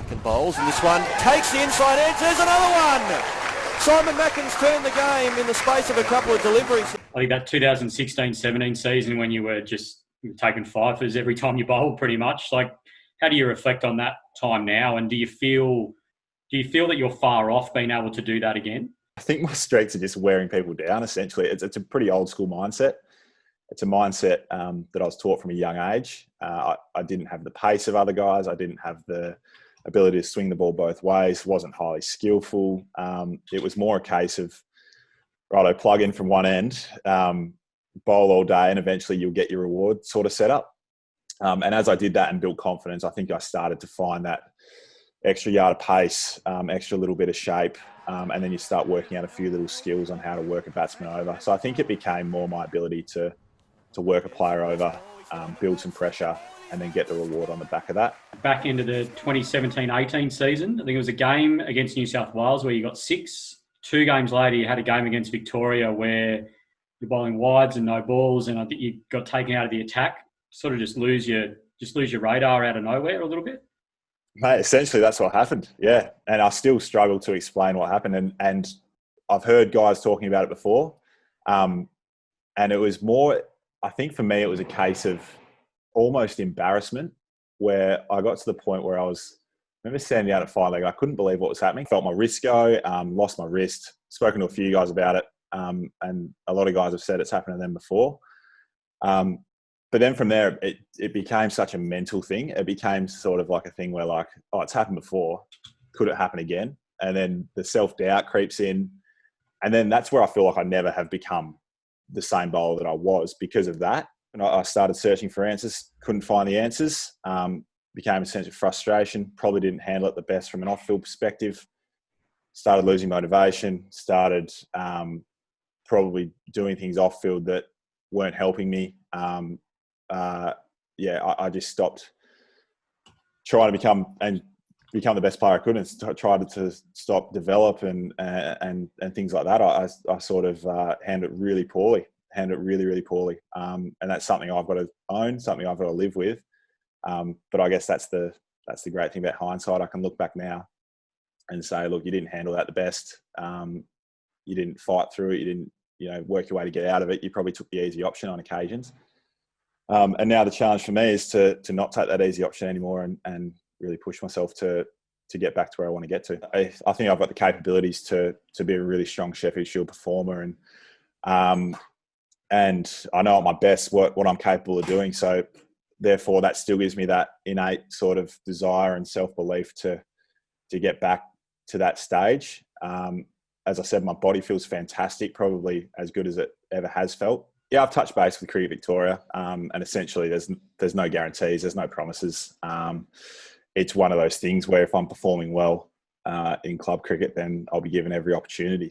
Mackin bowls, and this one takes the inside edge. There's another one. Simon Mackin's turned the game in the space of a couple of deliveries. I think that 2016-17 season when you were just taking fifers every time you bowled, pretty much. Like, how do you reflect on that time now? And do you feel that you're far off being able to do that again? I think my strengths are just wearing people down. Essentially, it's a pretty old school mindset. It's a mindset that I was taught from a young age. I didn't have the pace of other guys. I didn't have the ability to swing the ball both ways. Wasn't highly skillful. It was more a case of, righto, plug in from one end, bowl all day, and eventually you'll get your reward sort of set up. And as I did that and built confidence, I think I started to find that extra yard of pace, extra little bit of shape, and then you start working out a few little skills on how to work a batsman over. So I think it became more my ability to work a player over, build some pressure, and then get the reward on the back of that. Back into the 2017-18 season, I think it was a game against New South Wales where you got 6. 2 games later, you had a game against Victoria where you're bowling wides and no balls, and I think you got taken out of the attack. Sort of just lose your radar out of nowhere a little bit. Mate, essentially that's what happened. Yeah, and I still struggle to explain what happened, and I've heard guys talking about it before, and it was more. I think for me, it was a case of almost embarrassment where I got to the point where I remember standing out at fine leg. I couldn't believe what was happening. Felt my wrist go, lost my wrist. Spoken to a few guys about it, and a lot of guys have said it's happened to them before. But then from there, it became such a mental thing. It became sort of like a thing where like, oh, it's happened before. Could it happen again? And then the self-doubt creeps in. And then that's where I feel like I never have become the same bowler that I was because of that. And I started searching for answers, couldn't find the answers, became a sense of frustration, probably didn't handle it the best from an off-field perspective, started losing motivation, started probably doing things off-field that weren't helping me. I just stopped trying to become the best player I could, and tried to stop, develop, and things like that. I sort of handled it really poorly, really poorly. And that's something I've got to own, something I've got to live with. But I guess that's the great thing about hindsight. I can look back now and say, look, you didn't handle that the best. You didn't fight through it. You didn't, work your way to get out of it. You probably took the easy option on occasions. And now the challenge for me is to not take that easy option anymore and really push myself to get back to where I want to get to. I think I've got the capabilities to be a really strong Sheffield Shield performer, and I know at my best what I'm capable of doing. So therefore, that still gives me that innate sort of desire and self-belief to get back to that stage. As I said, my body feels fantastic, probably as good as it ever has felt. Yeah, I've touched base with Cricket Victoria, and essentially there's no guarantees, there's no promises. It's one of those things where if I'm performing well in club cricket, then I'll be given every opportunity.